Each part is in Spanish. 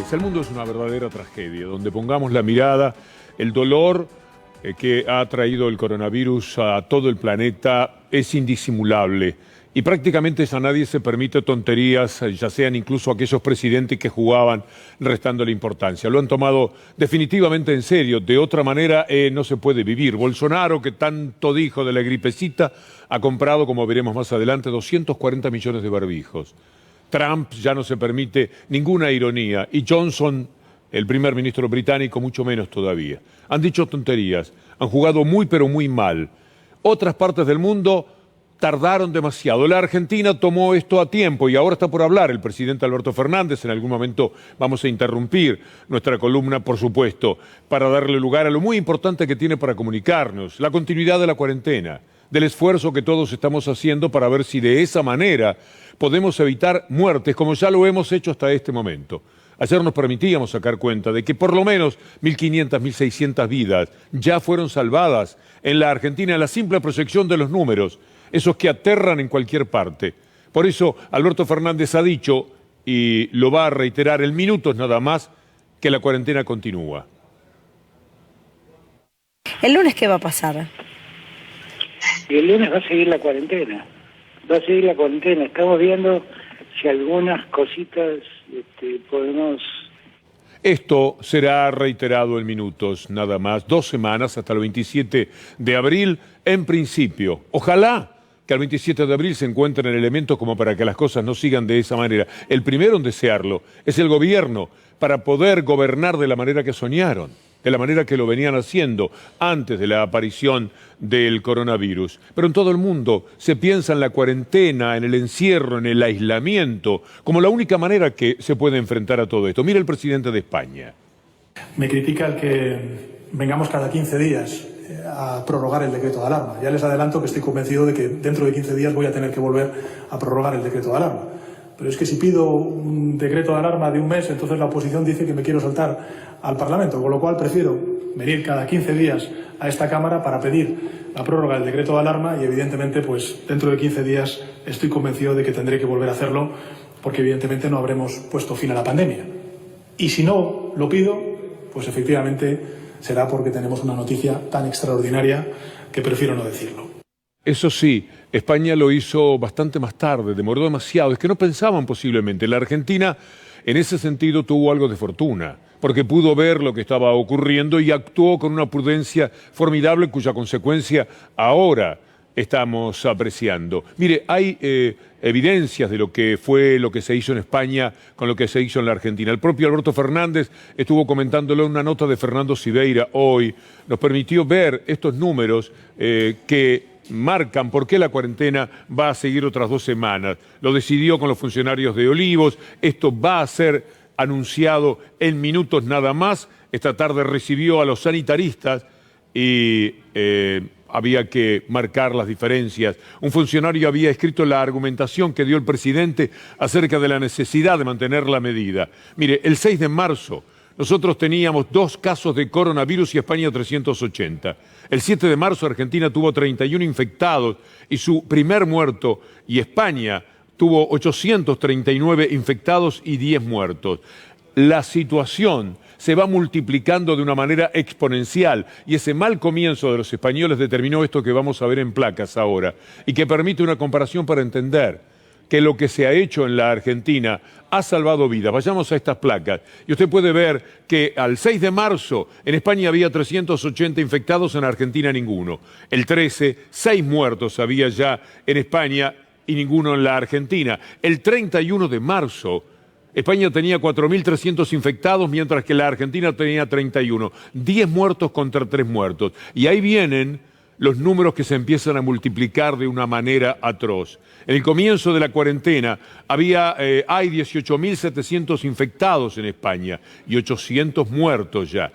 días. El mundo es una verdadera tragedia. Donde pongamos la mirada, el dolor que ha traído el coronavirus a todo el planeta es indisimulable. Y prácticamente a nadie se permite tonterías, ya sean incluso aquellos presidentes que jugaban restándole importancia. Lo han tomado definitivamente en serio. De otra manera no se puede vivir. Bolsonaro, que tanto dijo de la gripecita, ha comprado, como veremos más adelante, 240 millones de barbijos. Trump ya no se permite ninguna ironía. Y Johnson, el primer ministro británico, mucho menos todavía. Han dicho tonterías, han jugado muy pero muy mal. Otras partes del mundo tardaron demasiado. La Argentina tomó esto a tiempo y ahora está por hablar el presidente Alberto Fernández. En algún momento vamos a interrumpir nuestra columna, por supuesto, para darle lugar a lo muy importante que tiene para comunicarnos, la continuidad de la cuarentena, del esfuerzo que todos estamos haciendo para ver si de esa manera podemos evitar muertes, como ya lo hemos hecho hasta este momento. Ayer nos permitíamos sacar cuenta de que por lo menos 1.500, 1.600 vidas ya fueron salvadas en la Argentina en la simple proyección de los números, esos que aterran en cualquier parte. Por eso Alberto Fernández ha dicho, y lo va a reiterar en minutos nada más, que la cuarentena continúa. ¿El lunes qué va a pasar? Y el lunes va a seguir la cuarentena. Va a seguir la cuarentena. Estamos viendo si algunas cositas podemos... Esto será reiterado en minutos, nada más, 2 semanas hasta el 27 de abril, en principio. Ojalá que al 27 de abril se encuentren elementos como para que las cosas no sigan de esa manera. El primero en desearlo es el gobierno, para poder gobernar de la manera que soñaron, de la manera que lo venían haciendo antes de la aparición del coronavirus. Pero en todo el mundo se piensa en la cuarentena, en el encierro, en el aislamiento, como la única manera que se puede enfrentar a todo esto. Mira el presidente de España. Me critica el que vengamos cada 15 días a prorrogar el decreto de alarma. Ya les adelanto que estoy convencido de que dentro de 15 días voy a tener que volver a prorrogar el decreto de alarma. Pero es que si pido un decreto de alarma de un mes, entonces la oposición dice que me quiero saltar al Parlamento, con lo cual prefiero venir cada 15 días a esta Cámara para pedir la prórroga del decreto de alarma y evidentemente pues dentro de 15 días estoy convencido de que tendré que volver a hacerlo porque evidentemente no habremos puesto fin a la pandemia. Y si no lo pido, pues efectivamente será porque tenemos una noticia tan extraordinaria que prefiero no decirlo. Eso sí, España lo hizo bastante más tarde, demoró demasiado. Es que no pensaban posiblemente. La Argentina, en ese sentido, tuvo algo de fortuna, porque pudo ver lo que estaba ocurriendo y actuó con una prudencia formidable, cuya consecuencia ahora estamos apreciando. Mire, hay evidencias de lo que fue lo que se hizo en España con lo que se hizo en la Argentina. El propio Alberto Fernández estuvo comentándolo en una nota de Fernando Siveira hoy. Nos permitió ver estos números que marcan por qué la cuarentena va a seguir otras 2 semanas. Lo decidió con los funcionarios de Olivos. Esto va a ser anunciado en minutos nada más. Esta tarde recibió a los sanitaristas y había que marcar las diferencias. Un funcionario había escrito la argumentación que dio el presidente acerca de la necesidad de mantener la medida. Mire, el 6 de marzo nosotros teníamos 2 casos de coronavirus y España 380. El 7 de marzo Argentina tuvo 31 infectados y su primer muerto, y España tuvo 839 infectados y 10 muertos. La situación se va multiplicando de una manera exponencial y ese mal comienzo de los españoles determinó esto que vamos a ver en placas ahora y que permite una comparación para entender que lo que se ha hecho en la Argentina ha salvado vidas. Vayamos a estas placas y usted puede ver que al 6 de marzo en España había 380 infectados, en Argentina ninguno. El 13, 6 muertos había ya en España y ninguno en la Argentina. El 31 de marzo España tenía 4.300 infectados, mientras que la Argentina tenía 31. 10 muertos contra 3 muertos. Y ahí vienen los números que se empiezan a multiplicar de una manera atroz. En el comienzo de la cuarentena hay 18.700 infectados en España y 800 muertos ya.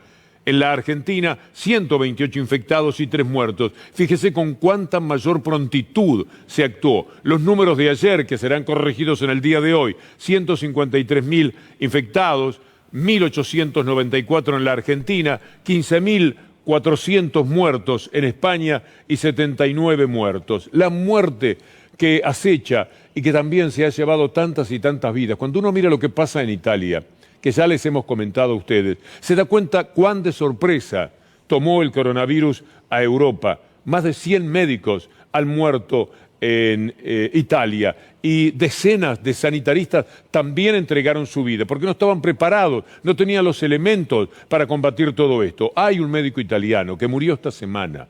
En la Argentina, 128 infectados y 3 muertos. Fíjese con cuánta mayor prontitud se actuó. Los números de ayer, que serán corregidos en el día de hoy, 153.000 infectados, 1.894 en la Argentina, 15.400 muertos en España y 79 muertos. La muerte que acecha y que también se ha llevado tantas y tantas vidas. Cuando uno mira lo que pasa en Italia, que ya les hemos comentado a ustedes. Se da cuenta cuán de sorpresa tomó el coronavirus a Europa. Más de 100 médicos han muerto en Italia y decenas de sanitaristas también entregaron su vida porque no estaban preparados, no tenían los elementos para combatir todo esto. Hay un médico italiano que murió esta semana,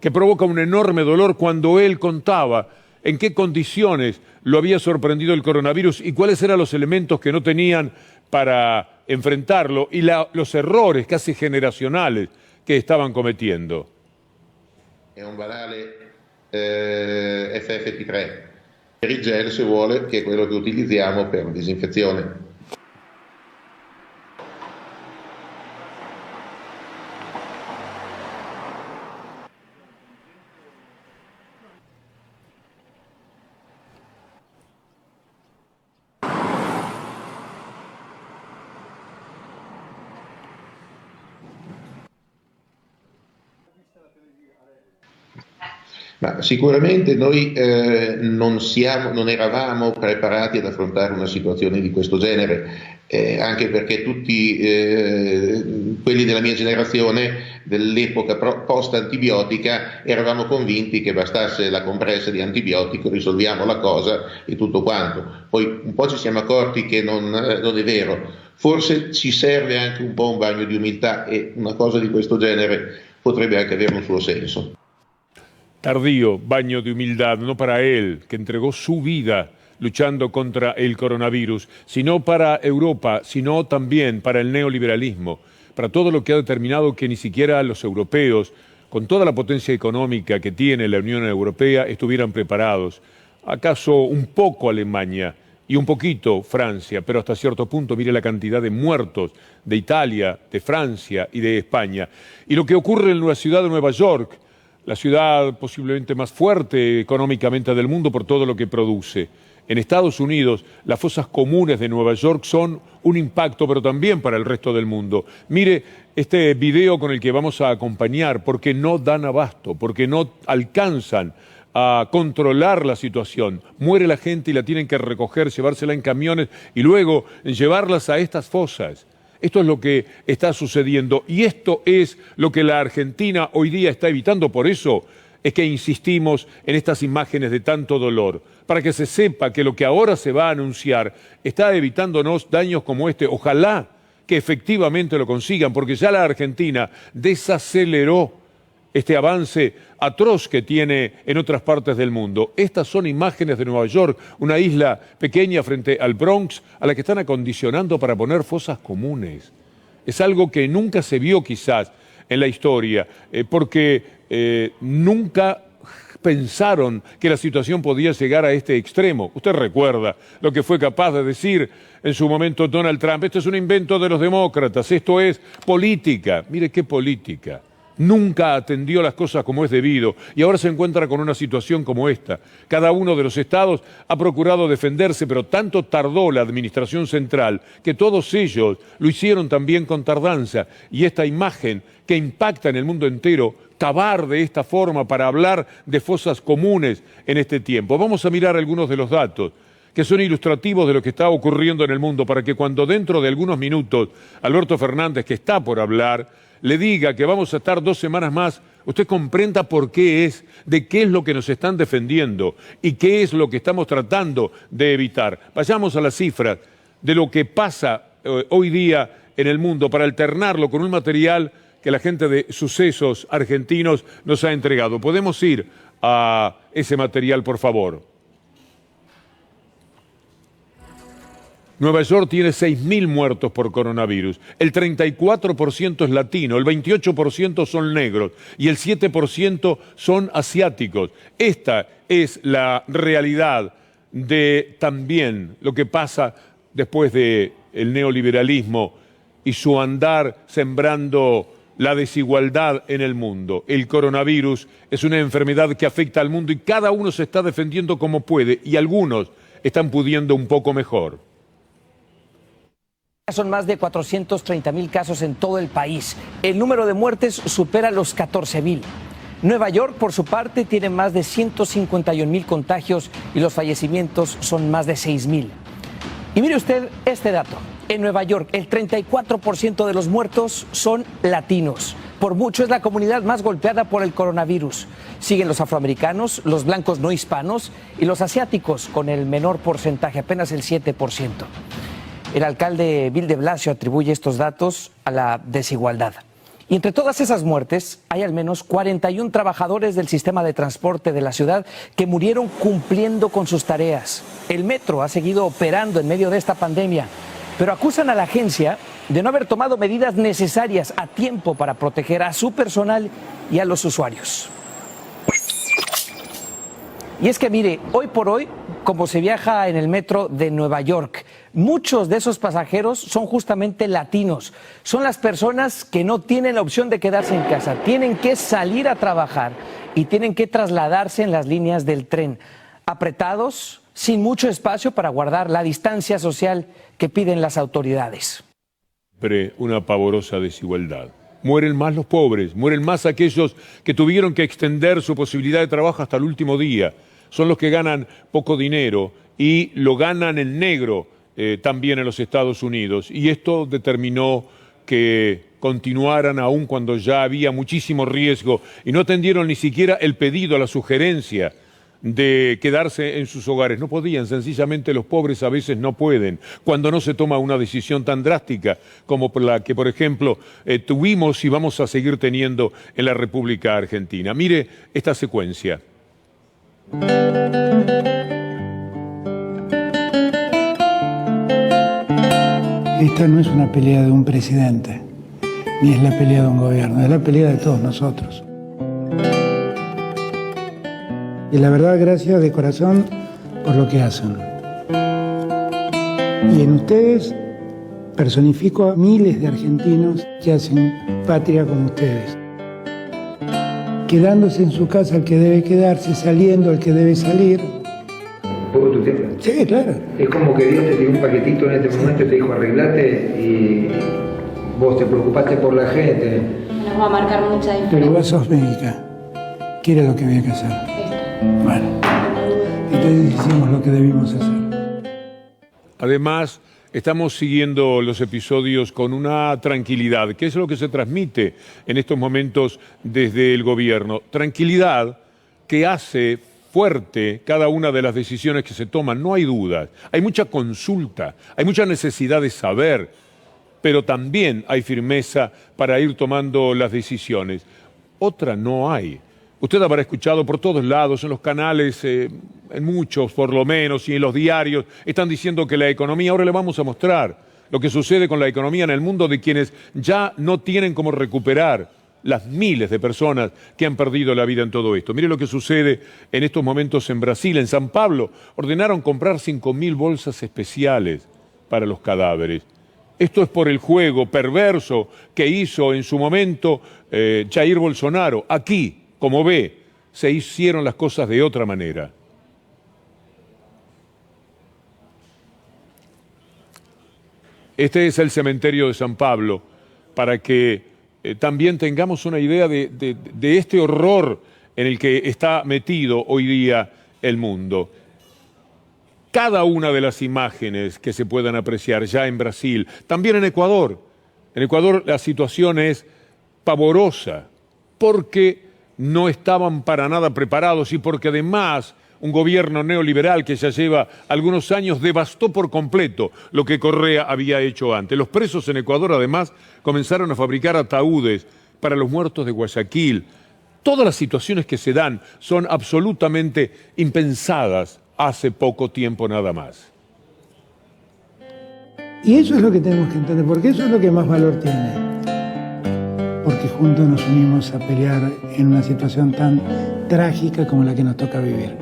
que provoca un enorme dolor cuando él contaba en qué condiciones lo había sorprendido el coronavirus y cuáles eran los elementos que no tenían para enfrentarlo y los errores casi generacionales que estaban cometiendo. È un banale FFP3 per il gel, se vuole, che è quello che utilizziamo per la disinfezione. Ma sicuramente noi non eravamo preparati ad affrontare una situazione di questo genere, anche perché tutti quelli della mia generazione, dell'epoca post-antibiotica, eravamo convinti che bastasse la compressa di antibiotico, risolviamo la cosa e tutto quanto. Poi un po' ci siamo accorti che non è vero, forse ci serve anche un po' un bagno di umiltà e una cosa di questo genere potrebbe anche avere un suo senso. Tardío baño de humildad, no para él, que entregó su vida luchando contra el coronavirus, sino para Europa, sino también para el neoliberalismo, para todo lo que ha determinado que ni siquiera los europeos, con toda la potencia económica que tiene la Unión Europea, estuvieran preparados. ¿Acaso un poco Alemania y un poquito Francia, pero hasta cierto punto mire la cantidad de muertos de Italia, de Francia y de España? Y lo que ocurre en la ciudad de Nueva York, la ciudad posiblemente más fuerte económicamente del mundo por todo lo que produce. En Estados Unidos, las fosas comunes de Nueva York son un impacto, pero también para el resto del mundo. Mire este video con el que vamos a acompañar, porque no dan abasto, porque no alcanzan a controlar la situación. Muere la gente y la tienen que recoger, llevársela en camiones y luego llevarlas a estas fosas. Esto es lo que está sucediendo y esto es lo que la Argentina hoy día está evitando. Por eso es que insistimos en estas imágenes de tanto dolor, para que se sepa que lo que ahora se va a anunciar está evitándonos daños como este. Ojalá que efectivamente lo consigan, porque ya la Argentina desaceleró este avance atroz que tiene en otras partes del mundo. Estas son imágenes de Nueva York, una isla pequeña frente al Bronx, a la que están acondicionando para poner fosas comunes. Es algo que nunca se vio quizás en la historia, porque nunca pensaron que la situación podía llegar a este extremo. Usted recuerda lo que fue capaz de decir en su momento Donald Trump: esto es un invento de los demócratas, esto es política. Mire qué política. Nunca atendió las cosas como es debido y ahora se encuentra con una situación como esta. Cada uno de los estados ha procurado defenderse, pero tanto tardó la administración central que todos ellos lo hicieron también con tardanza. Y esta imagen que impacta en el mundo entero, cavar de esta forma para hablar de fosas comunes en este tiempo. Vamos a mirar algunos de los datos que son ilustrativos de lo que está ocurriendo en el mundo, para que cuando dentro de algunos minutos Alberto Fernández, que está por hablar, le diga que vamos a estar 2 semanas más, usted comprenda por qué es, de qué es lo que nos están defendiendo y qué es lo que estamos tratando de evitar. Vayamos a las cifras de lo que pasa hoy día en el mundo para alternarlo con un material que la gente de Sucesos Argentinos nos ha entregado. ¿Podemos ir a ese material, por favor? Nueva York tiene 6.000 muertos por coronavirus. El 34% es latino, el 28% son negros y el 7% son asiáticos. Esta es la realidad de también lo que pasa después del neoliberalismo y su andar sembrando la desigualdad en el mundo. El coronavirus es una enfermedad que afecta al mundo y cada uno se está defendiendo como puede y algunos están pudiendo un poco mejor. Son más de 430.000 casos en todo el país. El número de muertes supera los 14.000. Nueva York, por su parte, tiene más de 151.000 contagios y los fallecimientos son más de 6.000. Y mire usted este dato. En Nueva York, el 34% de los muertos son latinos. Por mucho es la comunidad más golpeada por el coronavirus. Siguen los afroamericanos, los blancos no hispanos y los asiáticos con el menor porcentaje, apenas el 7%. El alcalde Bill de Blasio atribuye estos datos a la desigualdad. Y entre todas esas muertes hay al menos 41 trabajadores del sistema de transporte de la ciudad que murieron cumpliendo con sus tareas. El metro ha seguido operando en medio de esta pandemia, pero acusan a la agencia de no haber tomado medidas necesarias a tiempo para proteger a su personal y a los usuarios. Y es que mire, hoy por hoy, como se viaja en el metro de Nueva York, muchos de esos pasajeros son justamente latinos. Son las personas que no tienen la opción de quedarse en casa, tienen que salir a trabajar y tienen que trasladarse en las líneas del tren, apretados, sin mucho espacio para guardar la distancia social que piden las autoridades. Una pavorosa desigualdad. Mueren más los pobres, mueren más aquellos que tuvieron que extender su posibilidad de trabajo hasta el último día. Son los que ganan poco dinero y lo ganan en negro también en los Estados Unidos. Y esto determinó que continuaran aún cuando ya había muchísimo riesgo y no atendieron ni siquiera el pedido, la sugerencia de quedarse en sus hogares. No podían, sencillamente los pobres a veces no pueden, cuando no se toma una decisión tan drástica como la que, por ejemplo, tuvimos y vamos a seguir teniendo en la República Argentina. Mire esta secuencia. Esta no es una pelea de un presidente, ni es la pelea de un gobierno, es la pelea de todos nosotros. Y la verdad, gracias de corazón por lo que hacen. Y en ustedes personifico a miles de argentinos que hacen patria como ustedes. Quedándose en su casa el que debe quedarse, saliendo el que debe salir. ¿Puedo tu tema? Sí, claro. Es como que Dios te dio un paquetito en este momento y te dijo arreglate y vos te preocupaste por la gente. Nos va a marcar mucha diferencia. Pero vos sos médica. ¿Qué era lo que había que hacer? Bueno, entonces hicimos lo que debimos hacer. Además, estamos siguiendo los episodios con una tranquilidad, que es lo que se transmite en estos momentos desde el gobierno. Tranquilidad que hace fuerte cada una de las decisiones que se toman, no hay dudas. Hay mucha consulta, hay mucha necesidad de saber, pero también hay firmeza para ir tomando las decisiones. Otra no hay. Usted habrá escuchado por todos lados, en los canales, en muchos por lo menos, y en los diarios, están diciendo que la economía, ahora le vamos a mostrar lo que sucede con la economía en el mundo de quienes ya no tienen cómo recuperar las miles de personas que han perdido la vida en todo esto. Mire lo que sucede en estos momentos en Brasil, en San Pablo, ordenaron comprar 5.000 bolsas especiales para los cadáveres. Esto es por el juego perverso que hizo en su momento Jair Bolsonaro. Aquí, como ve, se hicieron las cosas de otra manera. Este es el cementerio de San Pablo, para que también tengamos una idea de este horror en el que está metido hoy día el mundo. Cada una de las imágenes que se puedan apreciar ya en Brasil, también en Ecuador la situación es pavorosa, porque no estaban para nada preparados y porque además un gobierno neoliberal que ya lleva algunos años devastó por completo lo que Correa había hecho antes. Los presos en Ecuador además comenzaron a fabricar ataúdes para los muertos de Guayaquil. Todas las situaciones que se dan son absolutamente impensadas hace poco tiempo nada más. Y eso es lo que tenemos que entender, porque eso es lo que más valor tiene. Porque juntos nos unimos a pelear en una situación tan trágica como la que nos toca vivir.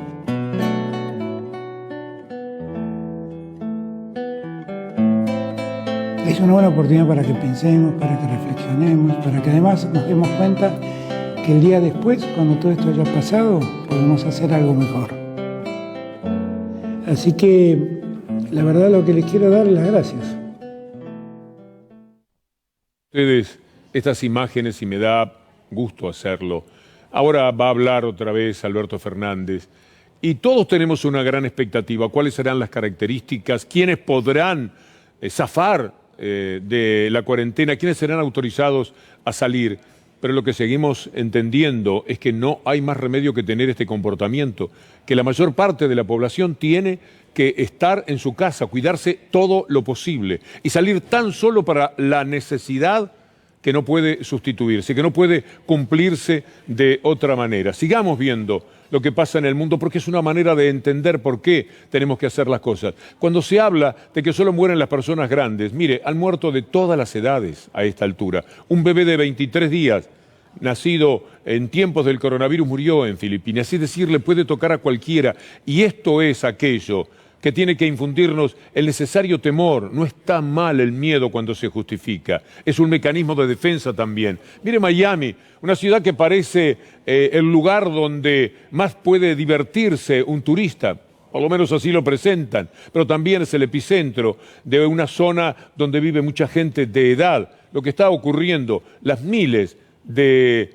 Es una buena oportunidad para que pensemos, para que reflexionemos, para que además nos demos cuenta que el día después, cuando todo esto haya pasado, podemos hacer algo mejor. Así que, la verdad, lo que les quiero dar es las gracias. Ustedes, estas imágenes, y me da gusto hacerlo. Ahora va a hablar otra vez Alberto Fernández. Y todos tenemos una gran expectativa. ¿Cuáles serán las características? ¿Quiénes podrán zafar de la cuarentena, quiénes serán autorizados a salir, pero lo que seguimos entendiendo es que no hay más remedio que tener este comportamiento, que la mayor parte de la población tiene que estar en su casa, cuidarse todo lo posible y salir tan solo para la necesidad que no puede sustituirse, que no puede cumplirse de otra manera. Sigamos viendo lo que pasa en el mundo porque es una manera de entender por qué tenemos que hacer las cosas. Cuando se habla de que solo mueren las personas grandes, mire, han muerto de todas las edades a esta altura. Un bebé de 23 días, nacido en tiempos del coronavirus, murió en Filipinas. Es decir, le puede tocar a cualquiera. Y esto es aquello que tiene que infundirnos el necesario temor. No está mal el miedo cuando se justifica. Es un mecanismo de defensa también. Mire Miami, una ciudad que parece el lugar donde más puede divertirse un turista. Por lo menos así lo presentan. Pero también es el epicentro de una zona donde vive mucha gente de edad. Lo que está ocurriendo, las miles de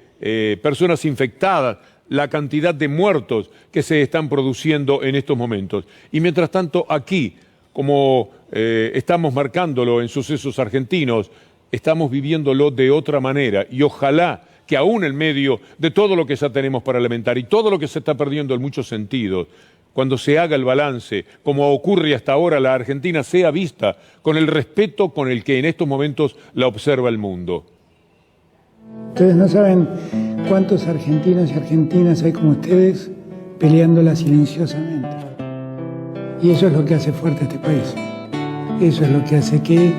personas infectadas, la cantidad de muertos que se están produciendo en estos momentos. Y mientras tanto aquí, como estamos marcándolo en sucesos argentinos, estamos viviéndolo de otra manera y ojalá que aún en medio de todo lo que ya tenemos para lamentar y todo lo que se está perdiendo en muchos sentidos, cuando se haga el balance, como ocurre hasta ahora, la Argentina sea vista con el respeto con el que en estos momentos la observa el mundo. Ustedes no saben cuántos argentinos y argentinas hay como ustedes peleándola silenciosamente. Y eso es lo que hace fuerte a este país. Eso es lo que hace que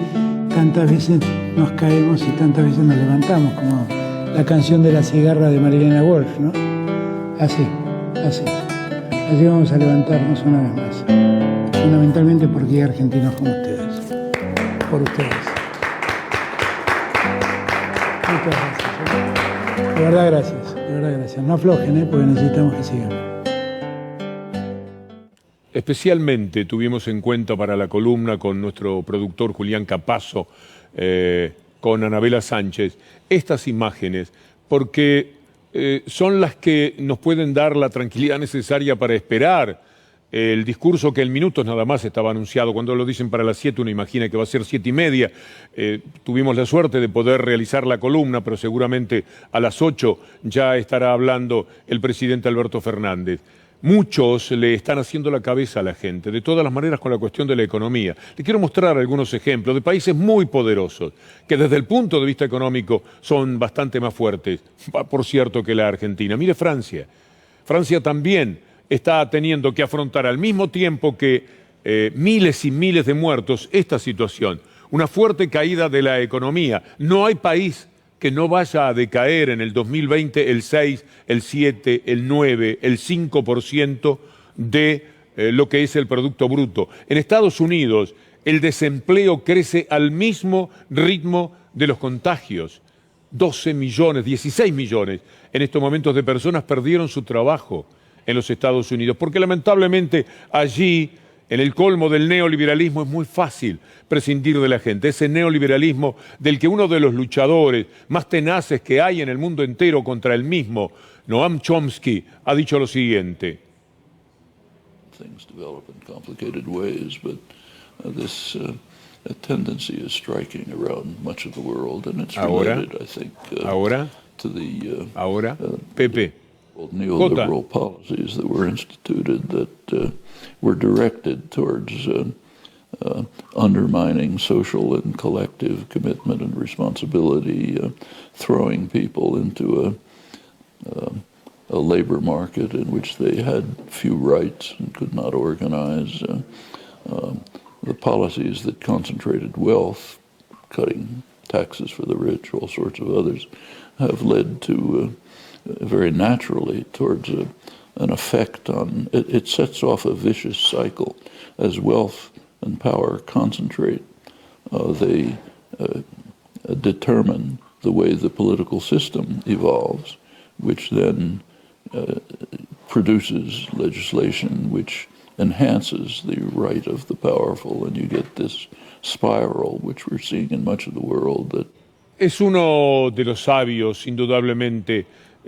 tantas veces nos caemos y tantas veces nos levantamos, como la canción de la cigarra de Marilena Walsh, ¿no? Así. Así vamos a levantarnos una vez más. Fundamentalmente porque hay argentinos como ustedes. Por ustedes. Muchas gracias. De verdad gracias. No aflojen, porque necesitamos que sigan. Especialmente tuvimos en cuenta para la columna con nuestro productor Julián Capazo, con Anabela Sánchez, estas imágenes, porque son las que nos pueden dar la tranquilidad necesaria para esperar el discurso que en minutos nada más estaba anunciado. Cuando lo dicen para las 7, uno imagina que va a ser 7:30. Tuvimos la suerte de poder realizar la columna, pero seguramente a las 8 ya estará hablando el presidente Alberto Fernández. Muchos le están haciendo la cabeza a la gente, de todas las maneras con la cuestión de la economía. Le quiero mostrar algunos ejemplos de países muy poderosos, que desde el punto de vista económico son bastante más fuertes, por cierto, que la Argentina. Mire Francia. Francia también está teniendo que afrontar al mismo tiempo que miles y miles de muertos esta situación. Una fuerte caída de la economía. No hay país que no vaya a decaer en el 2020 el 6, el 7, el 9, el 5% de lo que es el Producto Bruto. En Estados Unidos el desempleo crece al mismo ritmo de los contagios. 12 millones, 16 millones en estos momentos de personas perdieron su trabajo en los Estados Unidos, porque lamentablemente allí, en el colmo del neoliberalismo, es muy fácil prescindir de la gente. Ese neoliberalismo del que uno de los luchadores más tenaces que hay en el mundo entero contra el mismo, Noam Chomsky, ha dicho lo siguiente. Things develop in complicated ways, but this tendency is striking around much of the world, and it's related, I think, to the Pepe. Neoliberal policies that were instituted that were directed towards undermining social and collective commitment and responsibility, throwing people into a labor market in which they had few rights and could not organize, the policies that concentrated wealth, cutting taxes for the rich, all sorts of others, have led to very naturally towards an effect on, it sets off a vicious cycle. As wealth and power concentrate, they determine the way the political system evolves, which then produces legislation which enhances the right of the powerful, and you get this spiral which we're seeing in much of the world. That es uno de los sabios, indudablemente,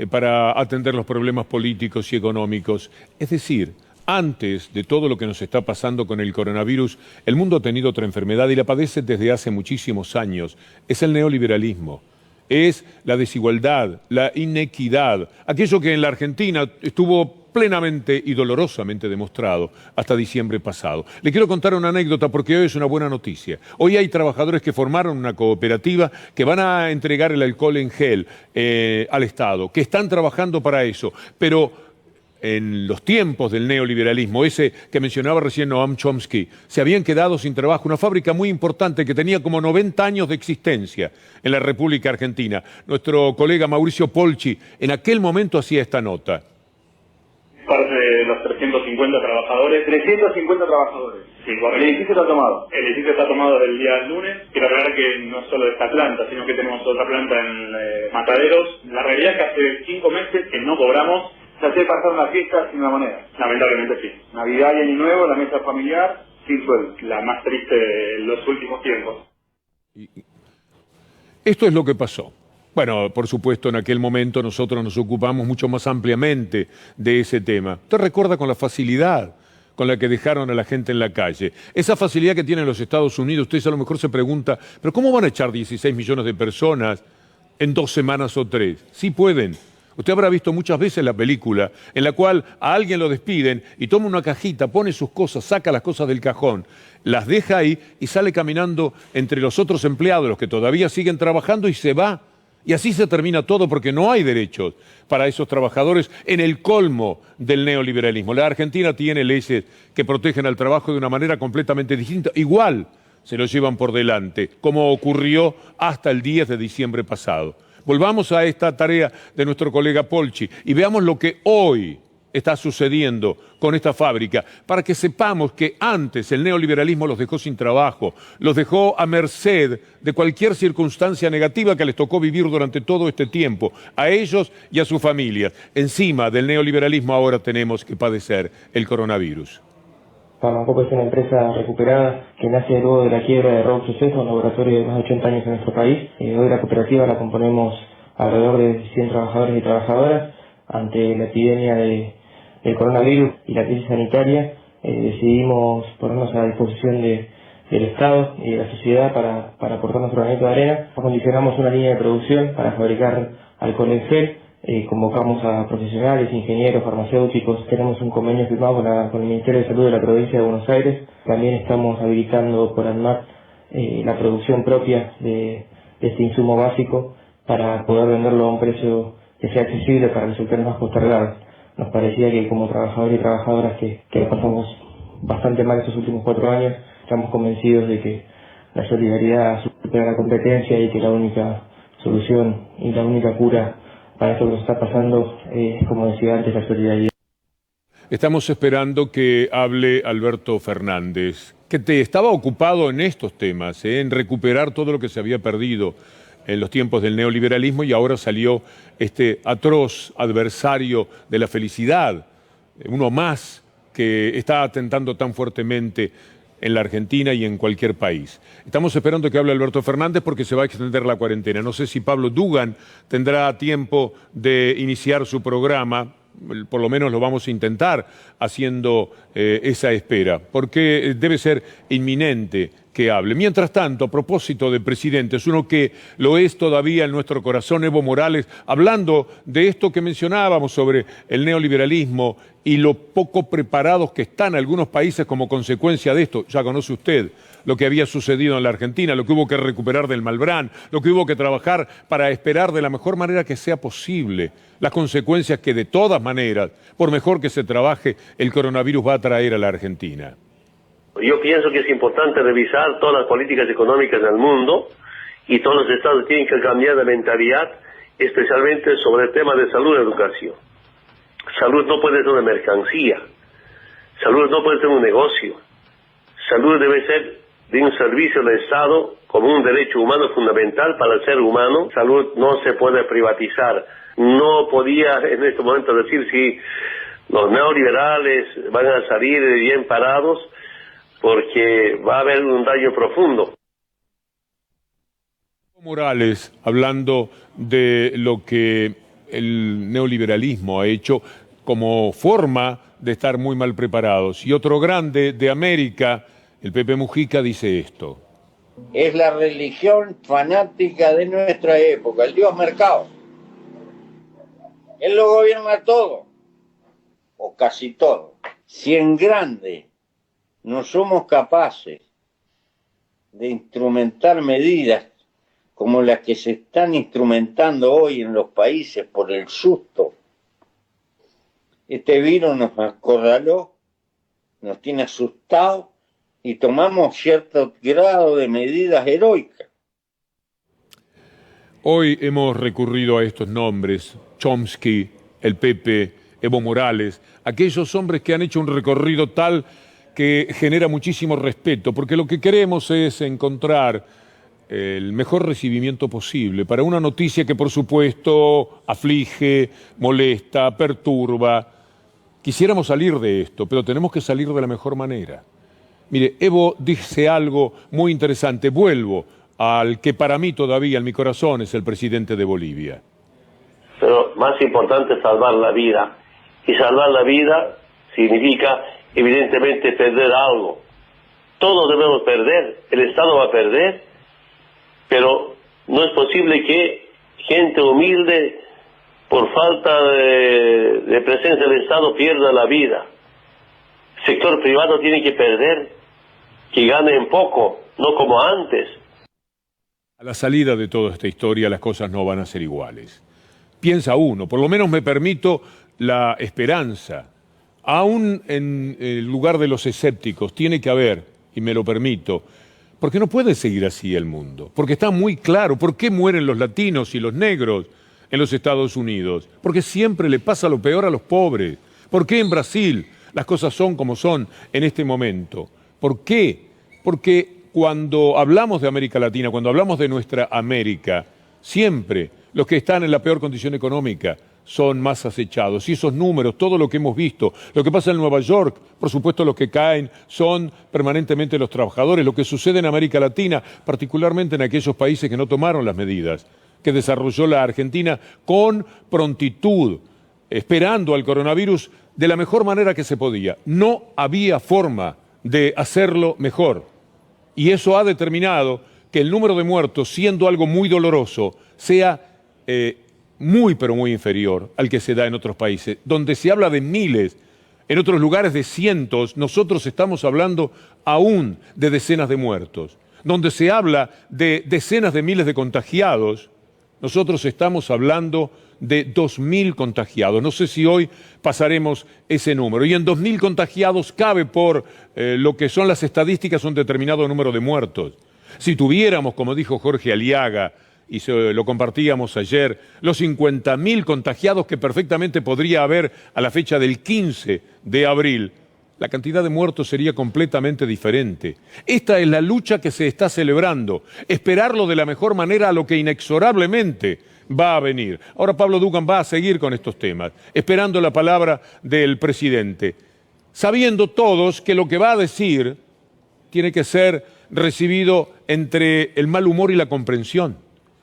para atender los problemas políticos y económicos. Es decir, antes de todo lo que nos está pasando con el coronavirus, el mundo ha tenido otra enfermedad y la padece desde hace muchísimos años. Es el neoliberalismo. Es la desigualdad, la inequidad, aquello que en la Argentina estuvo plenamente y dolorosamente demostrado hasta diciembre pasado. Le quiero contar una anécdota porque hoy es una buena noticia. Hoy hay trabajadores que formaron una cooperativa que van a entregar el alcohol en gel al Estado, que están trabajando para eso, pero en los tiempos del neoliberalismo, ese que mencionaba recién Noam Chomsky, se habían quedado sin trabajo. Una fábrica muy importante que tenía como 90 años de existencia en la República Argentina. Nuestro colega Mauricio Polchi en aquel momento hacía esta nota. Parte de los 350 trabajadores. 350 trabajadores. Sí, el edificio está tomado. El edificio está tomado desde el día lunes. Quiero aclarar que no solo esta planta, sino que tenemos otra planta en Mataderos. La realidad es que hace 5 meses que no cobramos. Se hace pasar una fiesta sin una moneda. Lamentablemente sí. Navidad y Año Nuevo, la mesa familiar, sin sueldo. La más triste de los últimos tiempos. Esto es lo que pasó. Bueno, por supuesto, en aquel momento nosotros nos ocupamos mucho más ampliamente de ese tema. Usted recuerda con la facilidad con la que dejaron a la gente en la calle. Esa facilidad que tienen los Estados Unidos, ustedes a lo mejor se pregunta, ¿pero cómo van a echar 16 millones de personas en 2 semanas o 3? Sí pueden. Usted habrá visto muchas veces la película en la cual a alguien lo despiden y toma una cajita, pone sus cosas, saca las cosas del cajón, las deja ahí y sale caminando entre los otros empleados, los que todavía siguen trabajando, y se va. Y así se termina todo porque no hay derechos para esos trabajadores en el colmo del neoliberalismo. La Argentina tiene leyes que protegen al trabajo de una manera completamente distinta. Igual se lo llevan por delante, como ocurrió hasta el 10 de diciembre pasado. Volvamos a esta tarea de nuestro colega Polchi y veamos lo que hoy está sucediendo con esta fábrica, para que sepamos que antes el neoliberalismo los dejó sin trabajo, los dejó a merced de cualquier circunstancia negativa que les tocó vivir durante todo este tiempo, a ellos y a sus familias. Encima del neoliberalismo ahora tenemos que padecer el coronavirus. Farmacope es una empresa recuperada que nace luego de la quiebra de Raúl Suceso, un laboratorio de más de 80 años en nuestro país. Hoy la cooperativa la componemos alrededor de 100 trabajadores y trabajadoras. Ante la epidemia del coronavirus y la crisis sanitaria, decidimos ponernos a disposición del Estado y de la sociedad para aportar nuestro granito de arena. Acondicionamos una línea de producción para fabricar alcohol en gel. Convocamos a profesionales, ingenieros, farmacéuticos. Tenemos un convenio firmado con el Ministerio de Salud de la provincia de Buenos Aires. También estamos habilitando por ANMAT la producción propia de este insumo básico para poder venderlo a un precio que sea accesible para los sectores más postergados. Nos parecía que como trabajadores y trabajadoras que pasamos bastante mal estos últimos 4 años, estamos convencidos de que la solidaridad supera la competencia y que la única solución y la única cura para esto que nos está pasando es, como decía antes, la solidaridad. Estamos esperando que hable Alberto Fernández, que estaba ocupado en estos temas, en recuperar todo lo que se había perdido en los tiempos del neoliberalismo, y ahora salió este atroz adversario de la felicidad, uno más que está atentando tan fuertemente en la Argentina y en cualquier país. Estamos esperando que hable Alberto Fernández porque se va a extender la cuarentena. No sé si Pablo Dugan tendrá tiempo de iniciar su programa, por lo menos lo vamos a intentar haciendo esa espera, porque debe ser inminente que hable. Mientras tanto, a propósito de presidentes, uno que lo es todavía en nuestro corazón, Evo Morales, hablando de esto que mencionábamos sobre el neoliberalismo y lo poco preparados que están algunos países como consecuencia de esto. Ya conoce usted lo que había sucedido en la Argentina, lo que hubo que recuperar del Malbrán, lo que hubo que trabajar para esperar de la mejor manera que sea posible las consecuencias que de todas maneras, por mejor que se trabaje, el coronavirus va a traer a la Argentina. Yo pienso que es importante revisar todas las políticas económicas del mundo y todos los estados tienen que cambiar de mentalidad, especialmente sobre el tema de salud y educación. Salud no puede ser una mercancía, salud no puede ser un negocio, salud debe ser de un servicio del Estado como un derecho humano fundamental para el ser humano. Salud no se puede privatizar. No podía en este momento decir si los neoliberales van a salir bien parados, porque va a haber un daño profundo. Morales, hablando de lo que el neoliberalismo ha hecho como forma de estar muy mal preparados. Y otro grande de América, el Pepe Mujica, dice esto. Es la religión fanática de nuestra época, el Dios mercado. Él lo gobierna todo, o casi todo. Si en grande no somos capaces de instrumentar medidas como las que se están instrumentando hoy en los países por el susto, este virus nos acorraló, nos tiene asustados y tomamos cierto grado de medidas heroicas. Hoy hemos recurrido a estos nombres, Chomsky, el Pepe, Evo Morales, aquellos hombres que han hecho un recorrido tal que genera muchísimo respeto, porque lo que queremos es encontrar el mejor recibimiento posible para una noticia que, por supuesto, aflige, molesta, perturba. Quisiéramos salir de esto, pero tenemos que salir de la mejor manera. Mire, Evo dice algo muy interesante. Vuelvo al que para mí todavía en mi corazón es el presidente de Bolivia. Pero más importante es salvar la vida. Y salvar la vida significa, evidentemente, perder algo. Todos debemos perder, el Estado va a perder, pero no es posible que gente humilde, por falta de presencia del Estado, pierda la vida. El sector privado tiene que perder, que gane en poco, no como antes. A la salida de toda esta historia las cosas no van a ser iguales. Piensa uno, por lo menos me permito la esperanza. Aún en el lugar de los escépticos tiene que haber, y me lo permito, porque no puede seguir así el mundo. Porque está muy claro por qué mueren los latinos y los negros en los Estados Unidos. Porque siempre le pasa lo peor a los pobres. ¿Por qué en Brasil las cosas son como son en este momento? ¿Por qué? Porque cuando hablamos de América Latina, cuando hablamos de nuestra América, siempre los que están en la peor condición económica son más acechados. Y esos números, todo lo que hemos visto, lo que pasa en Nueva York, por supuesto los que caen son permanentemente los trabajadores, lo que sucede en América Latina, particularmente en aquellos países que no tomaron las medidas que desarrolló la Argentina con prontitud, esperando al coronavirus de la mejor manera que se podía. No había forma de hacerlo mejor. Y eso ha determinado que el número de muertos, siendo algo muy doloroso, sea muy pero muy inferior al que se da en otros países. Donde se habla de miles, en otros lugares de cientos, nosotros estamos hablando aún de decenas de muertos. Donde se habla de decenas de miles de contagiados, nosotros estamos hablando de 2.000 contagiados. No sé si hoy pasaremos ese número. Y en 2.000 contagiados cabe por lo que son las estadísticas un determinado número de muertos. Si tuviéramos, como dijo Jorge Aliaga, y lo compartíamos ayer, los 50.000 contagiados que perfectamente podría haber a la fecha del 15 de abril, la cantidad de muertos sería completamente diferente. Esta es la lucha que se está celebrando, esperarlo de la mejor manera a lo que inexorablemente va a venir. Ahora Pablo Dugan va a seguir con estos temas, esperando la palabra del presidente, sabiendo todos que lo que va a decir tiene que ser recibido entre el mal humor y la comprensión.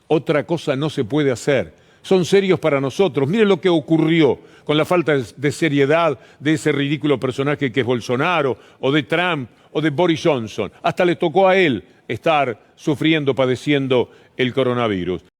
Otra cosa no se puede hacer. Son serios para nosotros. Miren lo que ocurrió con la falta de seriedad de ese ridículo personaje que es Bolsonaro, o de Trump, o de Boris Johnson. Hasta le tocó a él estar sufriendo, padeciendo el coronavirus.